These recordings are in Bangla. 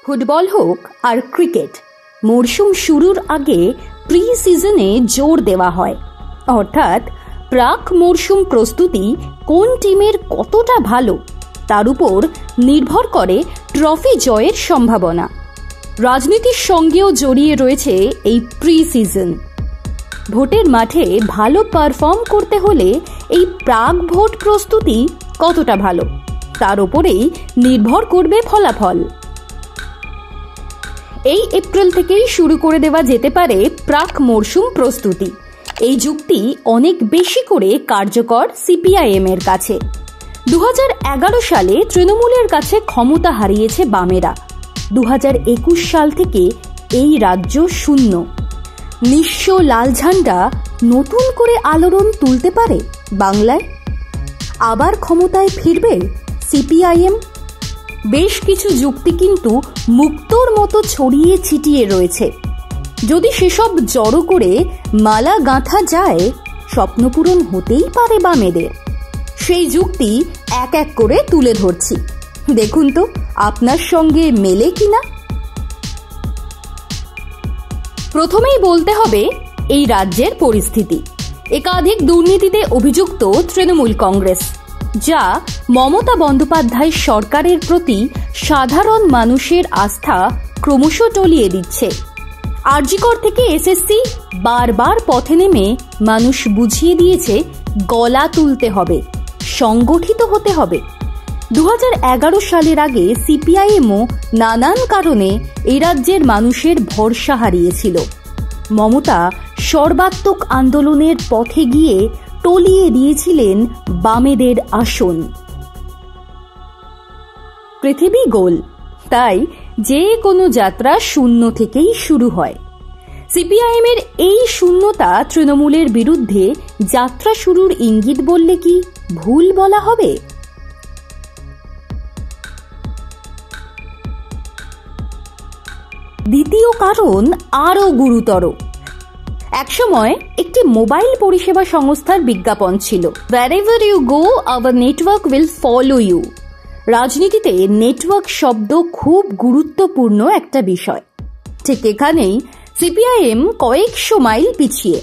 ফুটবল হোক আর ক্রিকেট, মরশুম শুরুর আগে প্রি সিজনে জোর দেওয়া হয়, অর্থাৎ প্রাক মরশুম প্রস্তুতি কোন টিমের কতটা ভালো তার উপর নির্ভর করে ট্রফি জয়ের সম্ভাবনা। রাজনীতির সঙ্গেও জড়িয়ে রয়েছে এই প্রি সিজন। ভোটের মাঠে ভালো পারফর্ম করতে হলে এই প্রাক ভোট প্রস্তুতি কতটা ভালো তার উপরেই নির্ভর করবে ফলাফল। এই এপ্রিল থেকেই শুরু করে দেওয়া যেতে পারে প্রাক মরশুম প্রস্তুতি। এই যুক্তি অনেক বেশি করে কার্যকর সিপিআইএম এর কাছে। 2011 সালে তৃণমূলের কাছে ক্ষমতা হারিয়েছে বামেরা। 2021 সাল থেকে এই রাজ্য শূন্য। নিঃস্ব লাল ঝান্ডা নতুন করে আলোড়ন তুলতে পারে বাংলায়। আবার ক্ষমতায় ফিরবে সিপিআইএম। বেশ কিছু যুক্তি কিন্তু মুক্তোর মতো ছড়িয়ে ছিটিয়ে রয়েছে। যদি সেসব জড়ো করে মালা গাঁথা যায়, স্বপ্নপূরণ হতেই পারে বামেদের। সেই যুক্তি এক এক করে তুলে ধরছি, দেখুন তো আপনার সঙ্গে মেলে কিনা। প্রথমেই বলতে হবে এই রাজ্যের পরিস্থিতি। একাধিক দুর্নীতিতে অভিযুক্ত তৃণমূল কংগ্রেস, যা মমতা বন্দ্যোপাধ্যায় সরকারের প্রতি সাধারণ মানুষের আস্থা ক্রমশ টলিয়ে দিচ্ছে। আরজিকর থেকে এসএসসি বারবার পথে নেমে মানুষ বুঝিয়ে দিয়েছে গলা তুলতে হবে, সংগঠিত হতে হবে। 2011 সালের আগে সিপিআইএমও নানান কারণে এই রাজ্যের মানুষের ভরসা হারিয়েছিল। মমতা সর্বাত্মক আন্দোলনের পথে গিয়ে টলিয়ে দিয়েছিলেন বামেদের আসন। পৃথিবী গোল, তাই যে কোনো যাত্রা শূন্য থেকেই শুরু হয়। সিপিআইএম এর এই শূন্যতা তৃণমূলের বিরুদ্ধে যাত্রা শুরুর ইঙ্গিত বললে কি ভুল বলা হবে? দ্বিতীয় কারণ আরও গুরুতর। একসময় একটি মোবাইল পরিষেবা সংস্থার বিজ্ঞাপন ছিল, wherever you go our network will follow you। রাজনীতিতে নেটওয়ার্ক শব্দ খুব গুরুত্বপূর্ণ একটা বিষয়। ঠিক এখানেই সিপিআইএম কয়েকশো মাইল পিছিয়ে।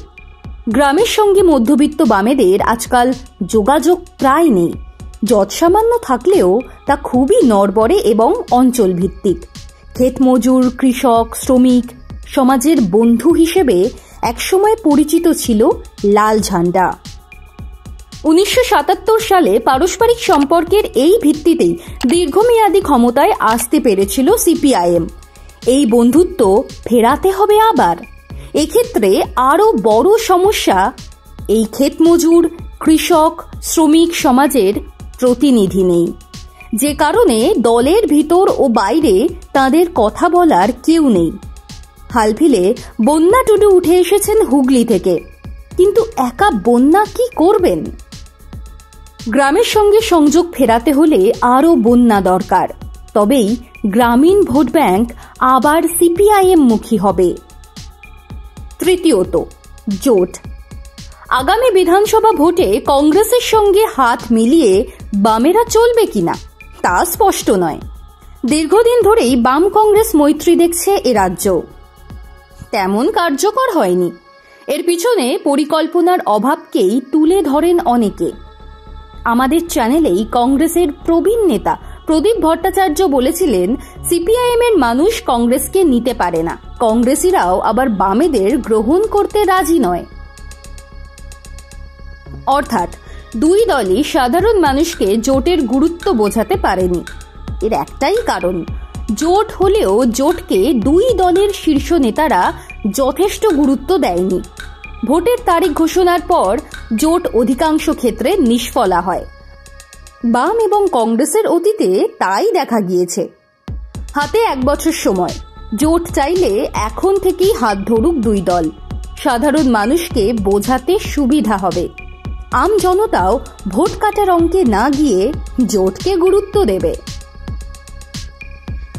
গ্রামের সঙ্গে মধ্যবিত্ত বামেদের আজকাল যোগাযোগ প্রায় নেই। যৎসামান্য থাকলেও তা খুবই নড়বড়ে এবং অঞ্চল ভিত্তিক। ক্ষেত মজুর, কৃষক, শ্রমিক সমাজের বন্ধু হিসেবে একসময় পরিচিত ছিল লাল ঝান্ডা। 1977 সালে পারস্পরিক সম্পর্কের এই ভিত্তিতেই দীর্ঘমেয়াদী ক্ষমতায় আসতে পেরেছিল সিপিআইএম। এই বন্ধুত্ব ফেরাতে হবে আবার। এক্ষেত্রে আরও বড় সমস্যা, এই ক্ষেত মজুর, কৃষক, শ্রমিক সমাজের প্রতিনিধি নেই, যে কারণে দলের ভিতর ও বাইরে তাদের কথা বলার কেউ নেই। হালফিলে বন্যা টুডু উঠে এসেছেন হুগলি থেকে, কিন্তু একা বন্যা কি করবেন? গ্রামের সঙ্গে সংযোগ ফেরাতে হলে আরও বন্যা দরকার, তবেই গ্রামীণ ভোট ব্যাংক আবার সিপিআইএম মুখী হবে। তৃতীয়ত, জোট। আগামী বিধানসভা ভোটে কংগ্রেসের সঙ্গে হাত মিলিয়ে বামেরা চলবে কিনা তা স্পষ্ট নয়। দীর্ঘদিন ধরেই বাম কংগ্রেস মৈত্রী দেখছে এ রাজ্য, তেমন কার্যকর হয়নি। এর পিছনে পরিকল্পনার অভাবকেই তুলে ধরেন অনেকে। আমাদের চ্যানেলেই কংগ্রেসের প্রবীণ নেতা প্রদীপ ভট্টাচার্য বলেছিলেন, সিপিআইএম এর মানুষ কংগ্রেসকে নিতে পারে না, কংগ্রেসিরাও আবার বামেদের গ্রহণ করতে রাজি নয়। অর্থাৎ দুই দলই সাধারণ মানুষকে জোটের গুরুত্ব বোঝাতে পারেনি। এর একটাই কারণ, জোট হলেও জোটকে দুই দলের শীর্ষ নেতারা যথেষ্ট গুরুত্ব দেয়নি। ভোটের তারিখ ঘোষণার পর জোট অধিকাংশ ক্ষেত্রে নিষ্ফলা হয়। বাম এবং কংগ্রেসের অতীতে তাই দেখা গিয়েছে। হাতে 1 বছর সময়, জোট চাইলে এখন থেকেই হাত ধরুক দুই দল। সাধারণ মানুষকে বোঝাতে সুবিধা হবে। আম জনতাও ভোট কাটার অঙ্কে না গিয়ে জোটকে গুরুত্ব দেবে।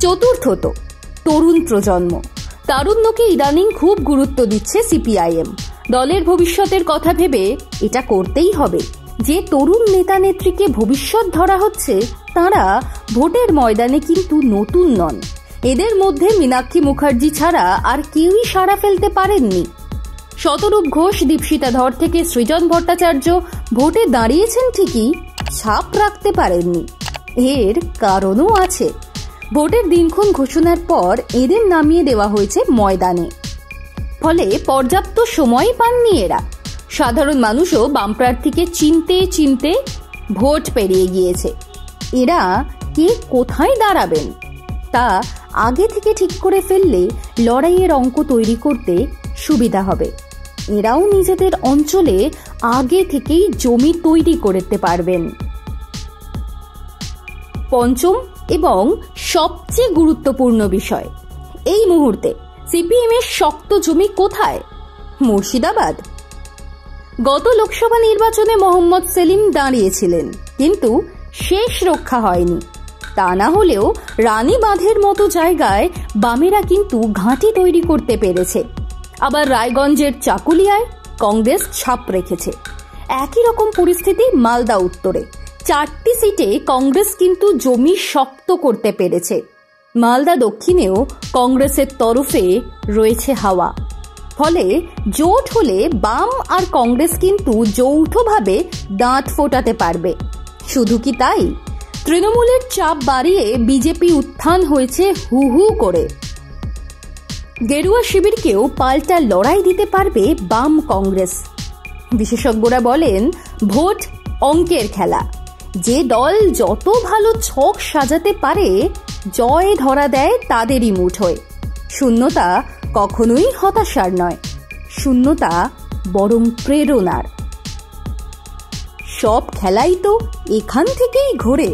চতুর্থত, তরুণ প্রজন্ম। তারুণ্যকে ইদানিং খুব গুরুত্ব দিচ্ছে সিপিআইএম। দলের ভবিষ্যতের কথা ভেবে এটা করতেই হবে। যে তরুণ নেতা নেত্রীকে ভবিষ্যৎ ধরা হচ্ছে, তাঁরা ভোটের ময়দানে কিন্তু নতুন নন। এদের মধ্যে মীনাক্ষী মুখার্জি ছাড়া আর কেউই সাড়া ফেলতে পারেননি। শতরূপ ঘোষ, দীপশিতা ধর থেকে সৃজন ভট্টাচার্য ভোটে দাঁড়িয়েছেন ঠিকই, ছাপ রাখতে পারেননি। এর কারণও আছে। ভোটের দিনক্ষণ ঘোষণার পর এদের নামিয়ে দেওয়া হয়েছে ময়দানে, ফলে পর্যাপ্ত সময় পাননি এরা। সাধারণ মানুষও বাম প্রার্থীকে চিনতে চিনতে ভোট পেরিয়ে গিয়েছে। এরা কে কোথায় দাঁড়াবেন তা আগে থেকে ঠিক করে ফেললে লড়াইয়ের অঙ্ক তৈরি করতে সুবিধা হবে। এরাও নিজেদের অঞ্চলে আগে থেকেই জমি তৈরি করতে পারবেন। পঞ্চম এবং সবচেয়ে গুরুত্বপূর্ণ বিষয়, এই মুহূর্তে সিপিএম এর শক্ত জমি কোথায়? মুর্শিদাবাদ। গত লোকসভা নির্বাচনে মোহাম্মদ সেলিম দাঁড়িয়েছিলেন, কিন্তু শেষ রক্ষা হয়নি। তা না হলেও রানী বাঁধের মতো জায়গায় বামেরা কিন্তু ঘাঁটি তৈরি করতে পেরেছে। আবার রায়গঞ্জের চাকুলিয়ায় কংগ্রেস ছাপ রেখেছে। একই রকম পরিস্থিতি মালদা উত্তরে। 4টি সিটে কংগ্রেস কিন্তু জমি শক্ত করতে পেরেছে। মালদা দক্ষিণেও কংগ্রেসের তরফে রয়েছে হাওয়া। ফলে জোট হলে বাম আর কংগ্রেস কিন্তু যৌথভাবে দাঁত ফোটাতে পারবে। শুধু কি তাই, তৃণমূলের চাপ বাড়িয়ে বিজেপি উত্থান হয়েছে হু হু করে। গেরুয়া শিবিরকেও পাল্টা লড়াই দিতে পারবে বাম কংগ্রেস। বিশেষজ্ঞরা বলেন, ভোট অঙ্কের খেলা। যে দল যত ভালো ছক সাজাতে পারে জয় ধরা দেয় তাদেরই মুঠোয়। শূন্যতা কখনোই হতাশার নয়, শূন্যতা বরং প্রেরণার। সব খেলাই তো এখান থেকেই ঘোরে।